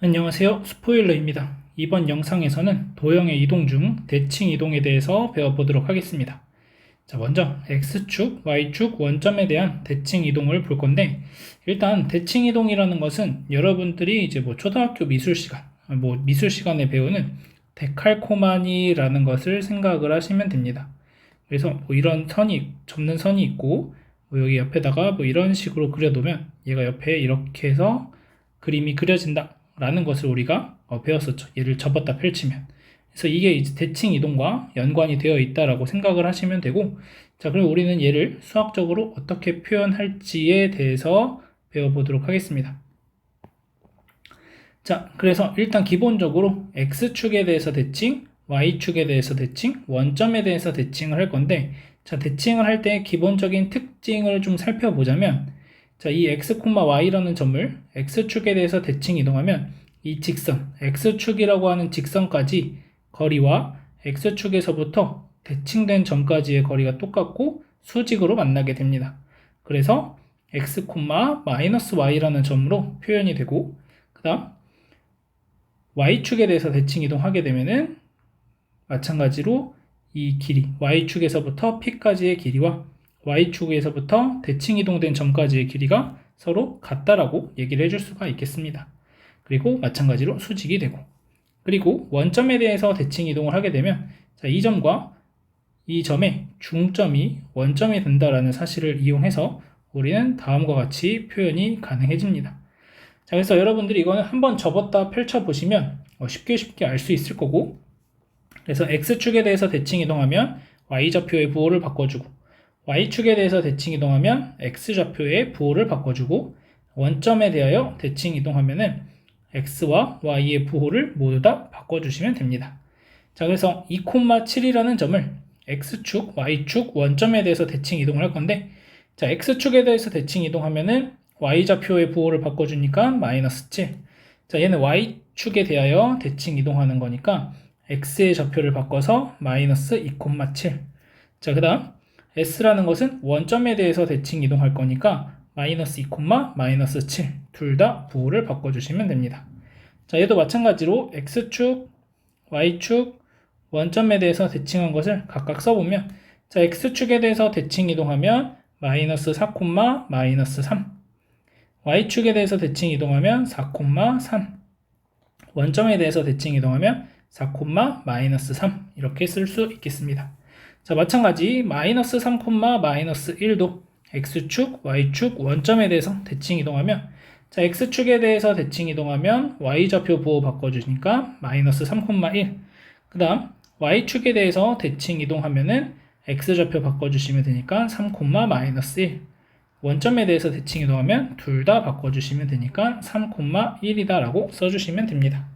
안녕하세요. 스포일러입니다. 이번 영상에서는 도형의 이동 중 대칭 이동에 대해서 배워보도록 하겠습니다. 자, 먼저 X축, Y축 원점에 대한 대칭 이동을 볼 건데, 일단 대칭 이동이라는 것은 여러분들이 이제 초등학교 미술 시간, 미술 시간에 배우는 데칼코마니라는 것을 생각을 하시면 됩니다. 그래서 이런 접는 선이 있고, 여기 옆에다가 이런 식으로 그려놓으면 얘가 옆에 이렇게 해서 그림이 그려진다 라는 것을 우리가 배웠었죠. 얘를 접었다 펼치면. 그래서 이게 이제 대칭 이동과 연관이 되어 있다라고 생각을 하시면 되고, 자, 그럼 우리는 얘를 수학적으로 어떻게 표현할지에 대해서 배워보도록 하겠습니다. 자, 그래서 일단 기본적으로 X축에 대해서 대칭, Y축에 대해서 대칭, 원점에 대해서 대칭을 할 건데, 자, 대칭을 할 때 기본적인 특징을 좀 살펴보자면, 자, 이 x, y라는 점을 x축에 대해서 대칭 이동하면 이 직선, x축이라고 하는 직선까지 거리와 x축에서부터 대칭된 점까지의 거리가 똑같고 수직으로 만나게 됩니다. 그래서 x, y라는 점으로 표현이 되고, 그 다음 y축에 대해서 대칭 이동하게 되면은 마찬가지로 이 길이, y축에서부터 p까지의 길이와 y축에서부터 대칭 이동된 점까지의 길이가 서로 같다라고 얘기를 해줄 수가 있겠습니다. 그리고 마찬가지로 수직이 되고, 그리고 원점에 대해서 대칭 이동을 하게 되면, 자, 이 점과 이 점의 중점이 원점이 된다라는 사실을 이용해서 우리는 다음과 같이 표현이 가능해집니다. 자, 그래서 여러분들이 이거는 한번 접었다 펼쳐보시면 쉽게 알 수 있을 거고, 그래서 X축에 대해서 대칭 이동하면 Y좌표의 부호를 바꿔주고, Y축에 대해서 대칭 이동하면 X좌표의 부호를 바꿔주고, 원점에 대하여 대칭 이동하면은 X와 Y의 부호를 모두 다 바꿔주시면 됩니다. 자, 그래서 2,7이라는 점을 X축, Y축 원점에 대해서 대칭 이동을 할 건데, 자, X축에 대해서 대칭 이동하면은 Y좌표의 부호를 바꿔주니까 마이너스 7. 자, 얘는 Y축에 대하여 대칭 이동하는 거니까 X의 좌표를 바꿔서 마이너스 2,7. 자, 그 다음 S라는 것은 원점에 대해서 대칭 이동할 거니까 마이너스 2, 마이너스 7 둘 다 부호를 바꿔주시면 됩니다. 자, 얘도 마찬가지로 X축, Y축 원점에 대해서 대칭한 것을 각각 써보면, 자, X축에 대해서 대칭 이동하면 마이너스 4, 마이너스 3, Y축에 대해서 대칭 이동하면 4, 3, 원점에 대해서 대칭 이동하면 4, 마이너스 3 이렇게 쓸 수 있겠습니다. 자, 마찬가지 마이너스 3, 마이너스 1도 X축, Y축 원점에 대해서 대칭 이동하면, 자, X축에 대해서 대칭 이동하면 Y좌표 부호 바꿔주니까 마이너스 3, 1. 그 다음 Y축에 대해서 대칭 이동하면은 X좌표 바꿔주시면 되니까 3, 마이너스 1. 원점에 대해서 대칭 이동하면 둘 다 바꿔주시면 되니까 3, 1이다 라고 써주시면 됩니다.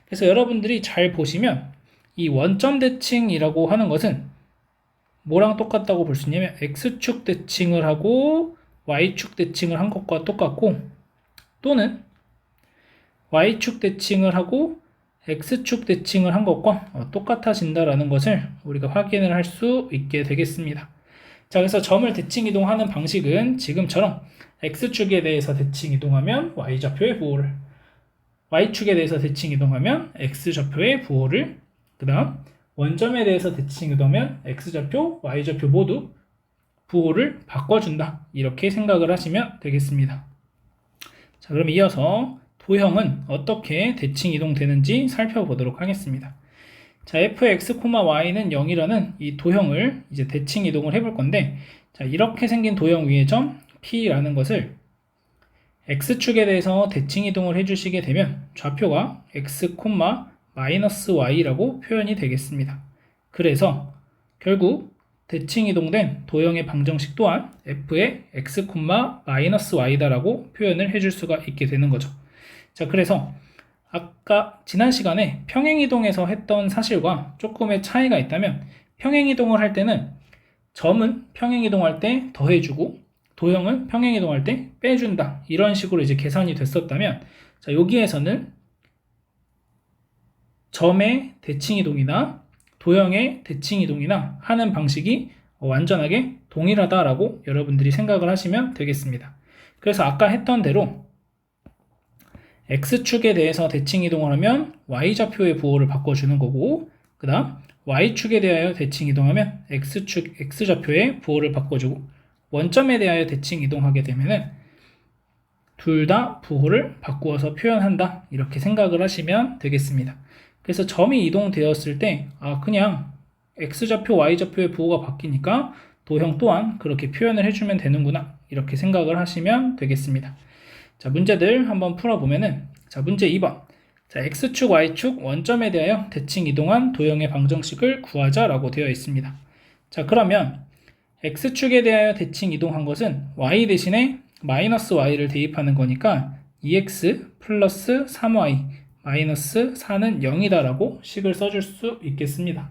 그래서 여러분들이 잘 보시면 이 원점 대칭이라고 하는 것은 뭐랑 똑같다고 볼 수 있냐면 X축 대칭을 하고 Y축 대칭을 한 것과 똑같고, 또는 Y축 대칭을 하고 X축 대칭을 한 것과 똑같아진다라는 것을 우리가 확인을 할 수 있게 되겠습니다. 자, 그래서 점을 대칭 이동하는 방식은 지금처럼 X축에 대해서 대칭 이동하면 Y좌표의 부호를, Y축에 대해서 대칭 이동하면 X좌표의 부호를, 그 다음 원점에 대해서 대칭 이동하면 X좌표, Y좌표 모두 부호를 바꿔준다, 이렇게 생각을 하시면 되겠습니다. 자, 그럼 이어서 도형은 어떻게 대칭 이동되는지 살펴보도록 하겠습니다. 자, fx, y는 0이라는 이 도형을 이제 대칭 이동을 해볼 건데, 자, 이렇게 생긴 도형 위의 점 P라는 것을 X축에 대해서 대칭 이동을 해주시게 되면 좌표가 x, 마이너스 y라고 표현이 되겠습니다. 그래서 결국 대칭 이동된 도형의 방정식 또한 f의 x, 마이너스 y다라고 표현을 해줄 수가 있게 되는 거죠. 자, 그래서 아까 지난 시간에 평행이동에서 했던 사실과 조금의 차이가 있다면, 평행이동을 할 때는 점은 평행이동할 때 더해주고 도형은 평행이동할 때 빼준다, 이런 식으로 이제 계산이 됐었다면, 자, 여기에서는 점의 대칭이동이나 도형의 대칭이동이나 하는 방식이 완전하게 동일하다라고 여러분들이 생각을 하시면 되겠습니다. 그래서 아까 했던 대로 X축에 대해서 대칭 이동을 하면 Y좌표의 부호를 바꿔주는 거고, 그 다음 Y축에 대하여 대칭 이동하면 X좌표의 부호를 바꿔주고, 원점에 대하여 대칭 이동하게 되면은 둘 다 부호를 바꾸어서 표현한다, 이렇게 생각을 하시면 되겠습니다. 그래서 점이 이동되었을 때 그냥 X좌표, Y좌표의 부호가 바뀌니까 도형 또한 그렇게 표현을 해주면 되는구나, 이렇게 생각을 하시면 되겠습니다. 자, 문제들 한번 풀어보면은, 자, 문제 2번. 자, X축, Y축 원점에 대하여 대칭 이동한 도형의 방정식을 구하자라고 되어 있습니다. 자, 그러면 X축에 대하여 대칭 이동한 것은 Y 대신에 마이너스 Y를 대입하는 거니까 2X 플러스 3Y 마이너스 4는 0이다 라고 식을 써줄 수 있겠습니다.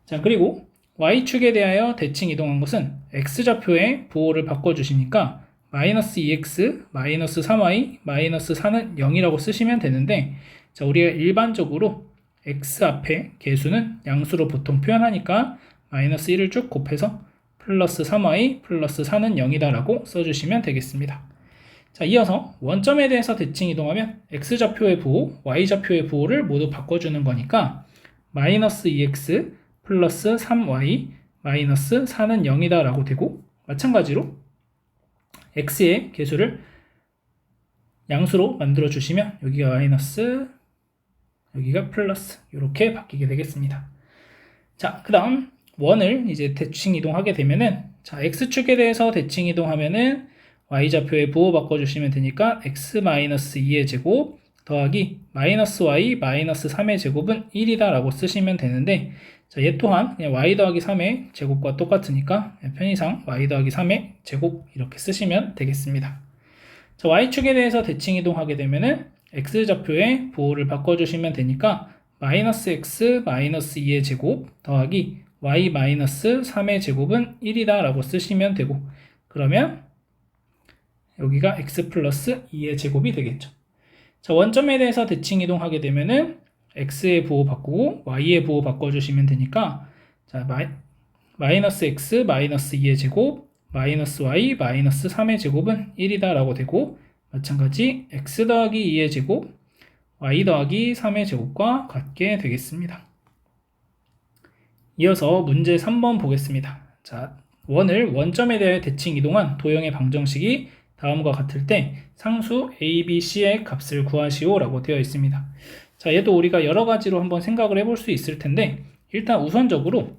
자, 그리고 Y축에 대하여 대칭 이동한 것은 X좌표의 부호를 바꿔주시니까 마이너스 2x, 마이너스 3y, 마이너스 4는 0이라고 쓰시면 되는데, 자, 우리가 일반적으로 x 앞에 개수는 양수로 보통 표현하니까 마이너스 1을 쭉 곱해서 플러스 3y, 플러스 4는 0이다 라고 써주시면 되겠습니다. 자, 이어서 원점에 대해서 대칭 이동하면 x좌표의 부호, y좌표의 부호를 모두 바꿔주는 거니까 마이너스 2x, 플러스 3y, 마이너스 4는 0이다 라고 되고, 마찬가지로 x의 개수를 양수로 만들어 주시면 여기가 마이너스, 여기가 플러스, 이렇게 바뀌게 되겠습니다. 자, 그 다음 원을 이제 대칭 이동하게 되면은, 자, x축에 대해서 대칭 이동하면은 y좌표의 부호 바꿔주시면 되니까 x-2의 제곱 더하기 마이너스 y 마이너스 3의 제곱은 1이다 라고 쓰시면 되는데, 자, 얘 또한 그냥 y 더하기 3의 제곱과 똑같으니까 편의상 y 더하기 3의 제곱 이렇게 쓰시면 되겠습니다. 자, y축에 대해서 대칭 이동하게 되면은 x좌표의 부호를 바꿔주시면 되니까 마이너스 x 마이너스 2의 제곱 더하기 y 마이너스 3의 제곱은 1이다 라고 쓰시면 되고, 그러면 여기가 x 플러스 2의 제곱이 되겠죠. 자, 원점에 대해서 대칭 이동하게 되면은 x의 부호 바꾸고 y의 부호 바꿔주시면 되니까, 자, 마이너스 x 마이너스 2의 제곱 마이너스 y 마이너스 3의 제곱은 1이다 라고 되고, 마찬가지 x 더하기 2의 제곱 y 더하기 3의 제곱과 같게 되겠습니다. 이어서 문제 3번 보겠습니다. 자, 원을 원점에 대해 대칭 이동한 도형의 방정식이 다음과 같을 때 상수 a, b, c의 값을 구하시오 라고 되어 있습니다. 자, 얘도 우리가 여러 가지로 한번 생각을 해볼 수 있을 텐데, 일단 우선적으로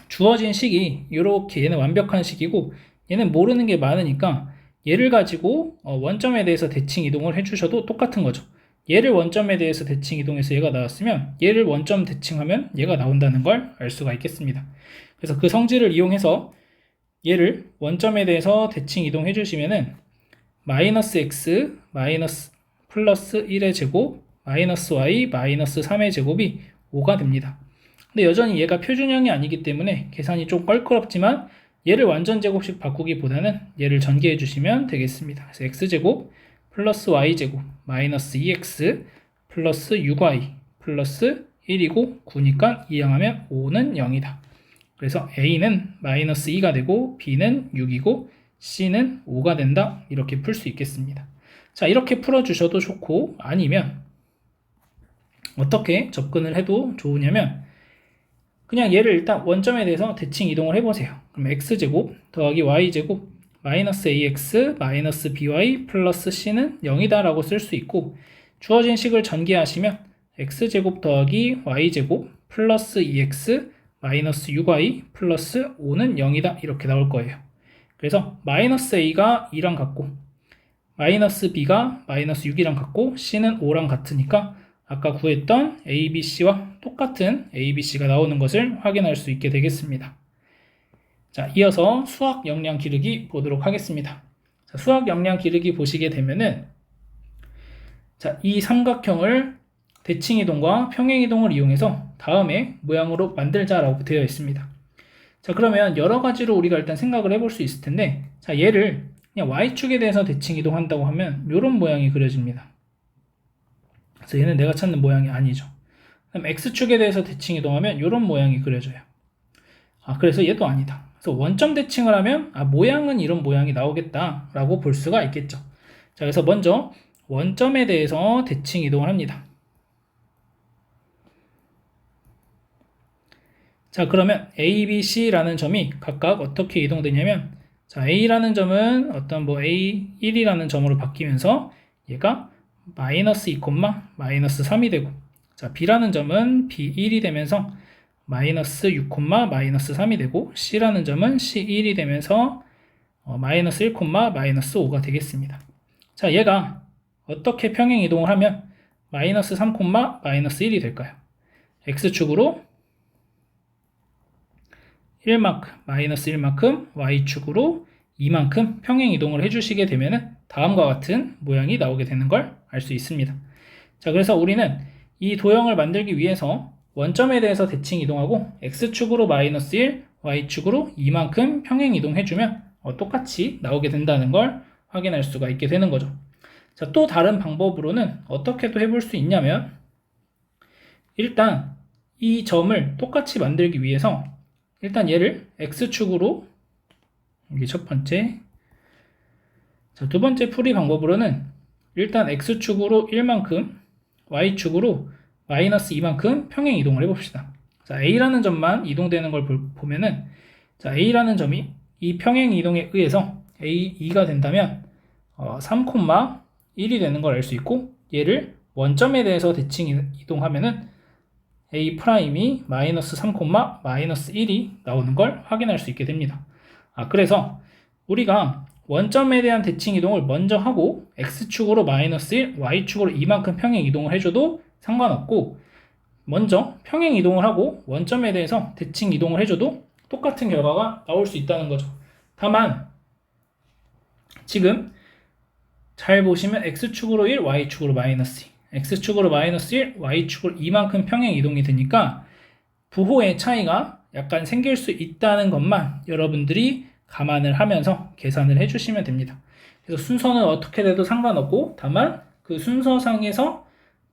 주어진 식이 이렇게, 얘는 완벽한 식이고 얘는 모르는 게 많으니까 얘를 가지고 원점에 대해서 대칭 이동을 해주셔도 똑같은 거죠. 얘를 원점에 대해서 대칭 이동해서 얘가 나왔으면 얘를 원점 대칭하면 얘가 나온다는 걸 알 수가 있겠습니다. 그래서 그 성질을 이용해서 얘를 원점에 대해서 대칭 이동해 주시면은 마이너스 x 마이너스 플러스 1의 제곱 마이너스 y 마이너스 3의 제곱이 5가 됩니다. 근데 여전히 얘가 표준형이 아니기 때문에 계산이 좀 껄끄럽지만 얘를 완전 제곱식 바꾸기보다는 얘를 전개해 주시면 되겠습니다. 그래서 x제곱 플러스 y제곱 마이너스 2x 플러스 6y 플러스 1이고 9니까 이항하면 5는 0이다. 그래서 a는 마이너스 2가 되고 b는 6이고 c는 5가 된다. 이렇게 풀 수 있겠습니다. 자, 이렇게 풀어주셔도 좋고, 아니면 어떻게 접근을 해도 좋으냐면 그냥 얘를 일단 원점에 대해서 대칭 이동을 해보세요. 그럼 x제곱 더하기 y제곱 마이너스 ax 마이너스 by 플러스 c는 0이다 라고 쓸 수 있고, 주어진 식을 전개하시면 x제곱 더하기 y제곱 플러스 2x 마이너스 6y 플러스 5는 0이다 이렇게 나올 거예요. 그래서 마이너스 a가 2랑 같고 마이너스 b가 마이너스 6이랑 같고 c는 5랑 같으니까 아까 구했던 a, b, c와 똑같은 a, b, c가 나오는 것을 확인할 수 있게 되겠습니다. 자, 이어서 수학 역량 기르기 보도록 하겠습니다. 자, 수학 역량 기르기 보시게 되면은, 자, 이 삼각형을 대칭 이동과 평행 이동을 이용해서 다음에 모양으로 만들자라고 되어 있습니다. 자, 그러면 여러 가지로 우리가 일단 생각을 해볼 수 있을 텐데, 자, 얘를 그냥 y축에 대해서 대칭 이동한다고 하면 이런 모양이 그려집니다. 그래서 얘는 내가 찾는 모양이 아니죠. 그럼 x축에 대해서 대칭 이동하면 이런 모양이 그려져요. 그래서 얘도 아니다. 그래서 원점 대칭을 하면 모양은 이런 모양이 나오겠다라고 볼 수가 있겠죠. 자, 그래서 먼저 원점에 대해서 대칭 이동을 합니다. 자, 그러면 A, B, C라는 점이 각각 어떻게 이동되냐면, 자, A라는 점은 어떤 A1이라는 점으로 바뀌면서 얘가 마이너스 2, 마이너스 3이 되고, 자, B라는 점은 B1이 되면서 마이너스 6, 마이너스 3이 되고, C라는 점은 C1이 되면서 마이너스 1, 마이너스 5가 되겠습니다. 자, 얘가 어떻게 평행 이동을 하면 마이너스 3, 마이너스 1이 될까요? X축으로 1만큼, 마이너스 1만큼, Y축으로 2만큼 평행 이동을 해주시게 되면 다음과 같은 모양이 나오게 되는 걸 알 수 있습니다. 자, 그래서 우리는 이 도형을 만들기 위해서 원점에 대해서 대칭 이동하고 X축으로 마이너스 1, Y축으로 2만큼 평행 이동해주면 똑같이 나오게 된다는 걸 확인할 수가 있게 되는 거죠. 자, 또 다른 방법으로는 어떻게 또 해볼 수 있냐면, 일단 이 점을 똑같이 만들기 위해서 일단 얘를 X축으로, 이게 첫 번째. 자, 두 번째 풀이 방법으로는 일단 X축으로 1만큼, Y축으로 마이너스 2만큼 평행 이동을 해봅시다. 자, A라는 점만 이동되는 걸 보면은, 자, A라는 점이 이 평행 이동에 의해서 A2가 된다면 3,1이 되는 걸 알 수 있고, 얘를 원점에 대해서 대칭 이동하면은 A 프라임이 마이너스 3, 마이너스 1이 나오는 걸 확인할 수 있게 됩니다. 그래서 우리가 원점에 대한 대칭 이동을 먼저 하고 X축으로 마이너스 1, Y축으로 이만큼 평행 이동을 해줘도 상관없고, 먼저 평행 이동을 하고 원점에 대해서 대칭 이동을 해줘도 똑같은 결과가 나올 수 있다는 거죠. 다만 지금 잘 보시면 X축으로 1, Y축으로 마이너스 2, X축으로 마이너스 1, Y축으로 이만큼 평행 이동이 되니까 부호의 차이가 약간 생길 수 있다는 것만 여러분들이 감안을 하면서 계산을 해주시면 됩니다. 그래서 순서는 어떻게 돼도 상관없고, 다만 그 순서상에서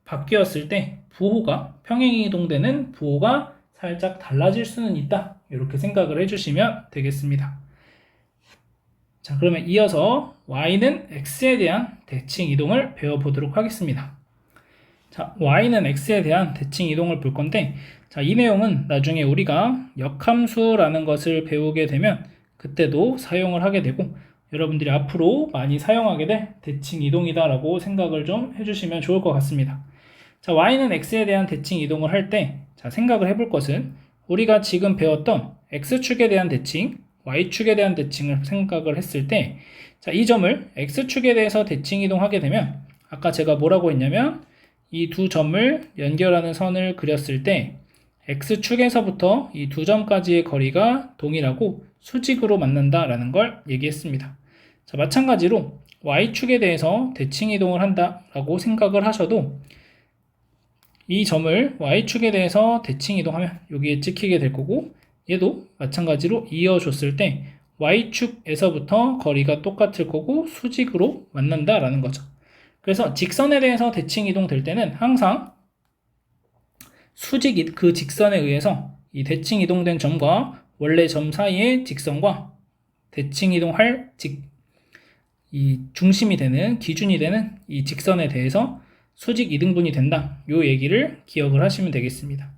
바뀌었을 때 부호가, 평행 이동되는 부호가 살짝 달라질 수는 있다, 이렇게 생각을 해주시면 되겠습니다. 자, 그러면 이어서 Y는 X에 대한 대칭 이동을 배워보도록 하겠습니다. 자, Y는 X에 대한 대칭 이동을 볼 건데, 자, 이 내용은 나중에 우리가 역함수라는 것을 배우게 되면 그때도 사용을 하게 되고, 여러분들이 앞으로 많이 사용하게 될 대칭 이동이다 라고 생각을 좀 해주시면 좋을 것 같습니다. 자, Y는 X에 대한 대칭 이동을 할 때, 자, 생각을 해볼 것은 우리가 지금 배웠던 X축에 대한 대칭, Y축에 대한 대칭을 생각을 했을 때, 자, 이 점을 X축에 대해서 대칭 이동하게 되면 아까 제가 뭐라고 했냐면, 이 두 점을 연결하는 선을 그렸을 때 X축에서부터 이 두 점까지의 거리가 동일하고 수직으로 만난다라는 걸 얘기했습니다. 자, 마찬가지로 Y축에 대해서 대칭 이동을 한다라고 생각을 하셔도 이 점을 Y축에 대해서 대칭 이동하면 여기에 찍히게 될 거고, 얘도 마찬가지로 이어줬을 때 Y축에서부터 거리가 똑같을 거고 수직으로 만난다라는 거죠. 그래서 직선에 대해서 대칭 이동될 때는 항상 수직, 그 직선에 의해서 이 대칭 이동된 점과 원래 점 사이의 직선과 대칭 이동할 이 중심이 되는, 기준이 되는 이 직선에 대해서 수직 이등분이 된다, 요 얘기를 기억을 하시면 되겠습니다.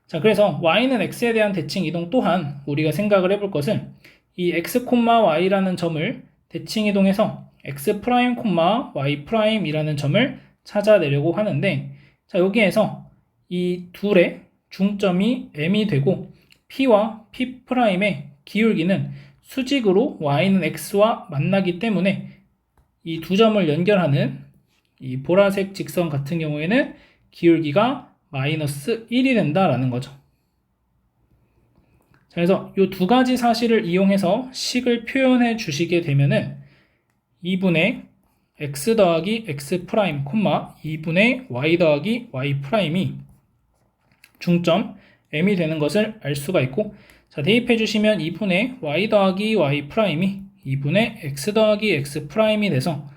자, 그래서 Y는 X에 대한 대칭 이동 또한 우리가 생각을 해볼 것은 이 X, Y라는 점을 대칭 이동해서 X', Y' 이라는 점을 찾아내려고 하는데, 자, 여기에서 이 둘의 중점이 M이 되고 P와 P'의 기울기는 수직으로 Y는 X와 만나기 때문에 이 두 점을 연결하는 이 보라색 직선 같은 경우에는 기울기가 마이너스 1이 된다라는 거죠. 자, 그래서 이 두 가지 사실을 이용해서 식을 표현해 주시게 되면은 2분의 x 더하기 x 프라임, 2분의 y 더하기 y 프라임이 중점 m이 되는 것을 알 수가 있고, 자, 대입해 주시면 2분의 y 더하기 y 프라임이 2분의 x 더하기 x 프라임이 돼서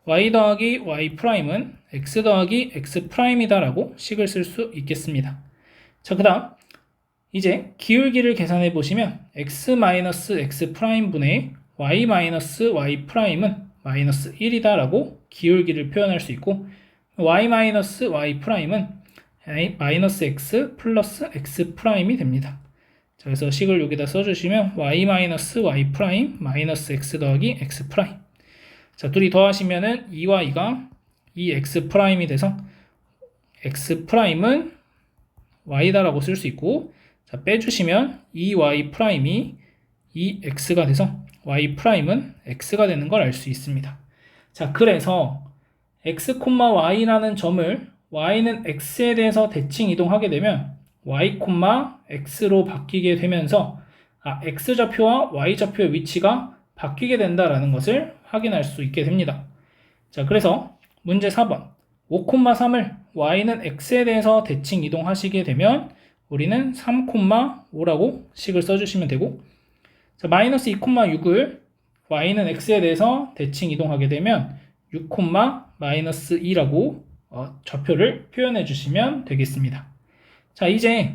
y 더하기 y 프라임은 x 더하기 x 프라임이다 라고 식을 쓸 수 있겠습니다. 자, 그 다음 이제 기울기를 계산해 보시면 x-x 프라임 분의 y-y 프라임은 마이너스 1이다 라고 기울기를 표현할 수 있고 y 마이너스 y 프라임은 마이너스 x 플러스 x 프라임이 됩니다. 자, 그래서 식을 여기다 써주시면 y 마이너스 y 프라임 마이너스 x 더하기 x 프라임. 자, 둘이 더하시면은 2와 2가 2x 프라임이 돼서 x 프라임은 y다라고 쓸 수 있고, 자, 빼주시면 2y 프라임이 2x가 돼서 y 프라임은 x가 되는 걸 알 수 있습니다. 자, 그래서 x, y라는 점을 y는 x에 대해서 대칭 이동하게 되면 y, x로 바뀌게 되면서 x좌표와 y좌표의 위치가 바뀌게 된다라는 것을 확인할 수 있게 됩니다. 자, 그래서 문제 4번 5,3을 y는 x에 대해서 대칭 이동하시게 되면 우리는 3,5라고 식을 써주시면 되고, 자, 마이너스 2,6을 y는 x에 대해서 대칭 이동하게 되면 6, 마이너스 2라고 좌표를 표현해 주시면 되겠습니다. 자, 이제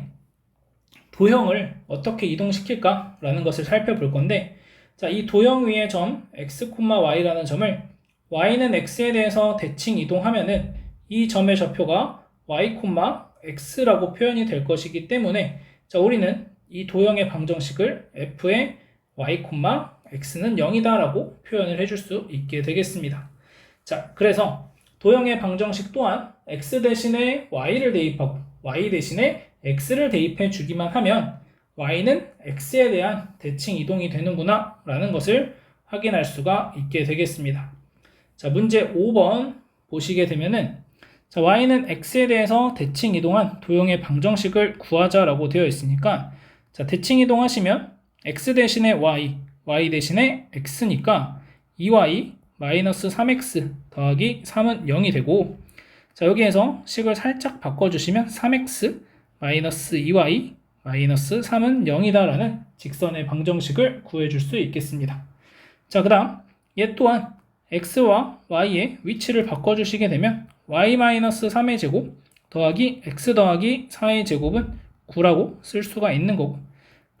도형을 어떻게 이동시킬까 라는 것을 살펴볼 건데, 자, 이 도형 위의 점 x, y라는 점을 y는 x에 대해서 대칭 이동하면은 이 점의 좌표가 y, x라고 표현이 될 것이기 때문에, 자, 우리는 이 도형의 방정식을 f의 y, x는 0이다 라고 표현을 해줄 수 있게 되겠습니다. 자, 그래서 도형의 방정식 또한 x 대신에 y를 대입하고 y 대신에 x를 대입해 주기만 하면 y는 x에 대한 대칭 이동이 되는구나 라는 것을 확인할 수가 있게 되겠습니다. 자, 문제 5번 보시게 되면은, 자, y는 x에 대해서 대칭 이동한 도형의 방정식을 구하자라고 되어 있으니까, 자, 대칭 이동하시면 x 대신에 y 대신에 x니까 2y 마이너스 3x 더하기 3은 0이 되고, 자, 여기에서 식을 살짝 바꿔주시면 3x 마이너스 2y 마이너스 3은 0이다 라는 직선의 방정식을 구해줄 수 있겠습니다. 자, 그 다음 얘 또한 x와 y의 위치를 바꿔주시게 되면 y 마이너스 3의 제곱 더하기 x 더하기 4의 제곱은 9라고 쓸 수가 있는 거고,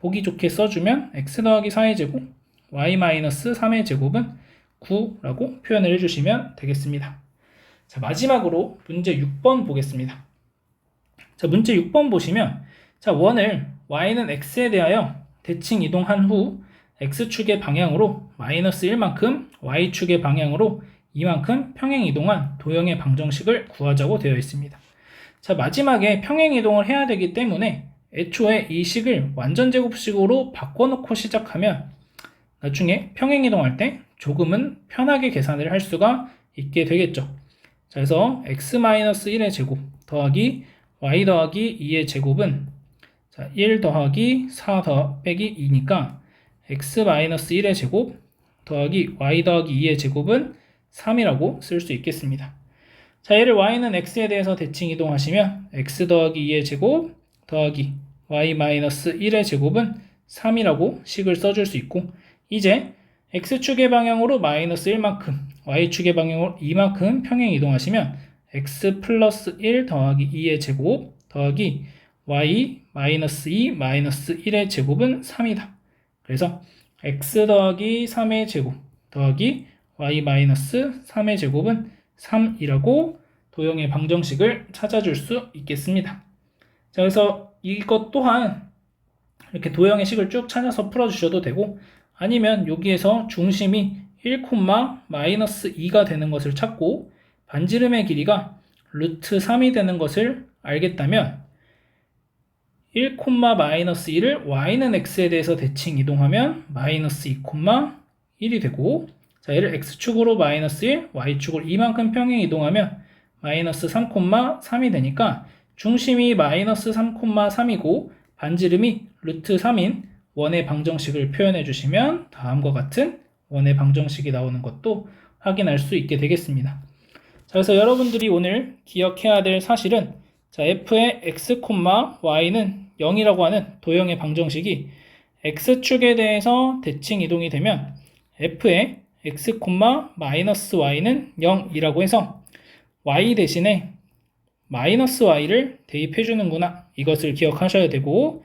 보기 좋게 써주면 x 더하기 4의 제곱 y 마이너스 3의 제곱은 9라고 표현을 해주시면 되겠습니다. 자, 마지막으로 문제 6번 보겠습니다. 자, 문제 6번 보시면, 자, 원을 y는 x에 대하여 대칭 이동한 후 x축의 방향으로 마이너스 1만큼 y축의 방향으로 이만큼 평행 이동한 도형의 방정식을 구하자고 되어 있습니다. 자, 마지막에 평행 이동을 해야 되기 때문에 애초에 이 식을 완전제곱식으로 바꿔놓고 시작하면 나중에 평행 이동할 때 조금은 편하게 계산을 할 수가 있게 되겠죠. 자, 그래서 x-1의 제곱 더하기 y 더하기 2의 제곱은, 자, 1 더하기 4 빼기 2니까 x-1의 제곱 더하기 y 더하기 2의 제곱은 3이라고 쓸 수 있겠습니다. 자, 얘를 y는 x에 대해서 대칭 이동하시면 x 더하기 2의 제곱 더하기 y-1의 제곱은 3이라고 식을 써줄 수 있고, 이제 x축의 방향으로 마이너스 1만큼 y축의 방향으로 2만큼 평행 이동하시면 x 플러스 1 더하기 2의 제곱 더하기 y 마이너스 2 마이너스 1의 제곱은 3이다. 그래서 x 더하기 3의 제곱 더하기 y 마이너스 3의 제곱은 3이라고 도형의 방정식을 찾아줄 수 있겠습니다. 자, 그래서 이것 또한 이렇게 도형의 식을 쭉 찾아서 풀어주셔도 되고, 아니면 여기에서 중심이 1, 마이너스 2가 되는 것을 찾고 반지름의 길이가 루트 3이 되는 것을 알겠다면 1, 마이너스 1을 y는 x에 대해서 대칭 이동하면 마이너스 2, 1이 되고, 자, 얘를 x축으로 마이너스 1, y축으로 이만큼 평행 이동하면 마이너스 3, 3이 되니까 중심이 마이너스 3, 3이고 반지름이 루트 3인 원의 방정식을 표현해 주시면 다음과 같은 원의 방정식이 나오는 것도 확인할 수 있게 되겠습니다. 자, 그래서 여러분들이 오늘 기억해야 될 사실은, 자, f의 x, y는 0이라고 하는 도형의 방정식이 x축에 대해서 대칭 이동이 되면 f의 x, 마이너스 y는 0이라고 해서 y 대신에 마이너스 y를 대입해 주는구나, 이것을 기억하셔야 되고,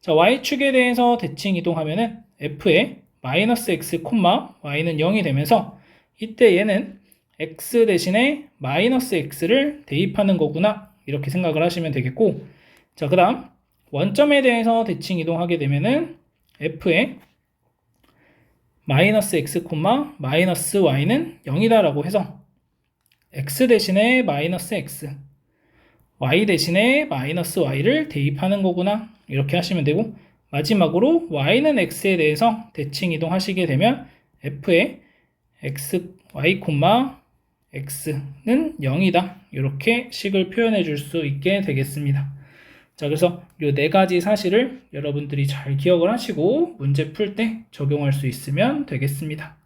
자, y축에 대해서 대칭 이동하면은 f의 마이너스 x, y는 0이 되면서 이때 얘는 x 대신에 마이너스 x를 대입하는 거구나. 이렇게 생각을 하시면 되겠고, 자, 그 다음 원점에 대해서 대칭 이동하게 되면은 f의 마이너스 x, 마이너스 y는 0이다 라고 해서 x 대신에 마이너스 x, y 대신에 마이너스 y를 대입하는 거구나. 이렇게 하시면 되고, 마지막으로 y는 x에 대해서 대칭 이동하시게 되면 f의 x, y, x는 0이다. 이렇게 식을 표현해 줄 수 있게 되겠습니다. 자, 그래서 이 네 가지 사실을 여러분들이 잘 기억을 하시고 문제 풀 때 적용할 수 있으면 되겠습니다.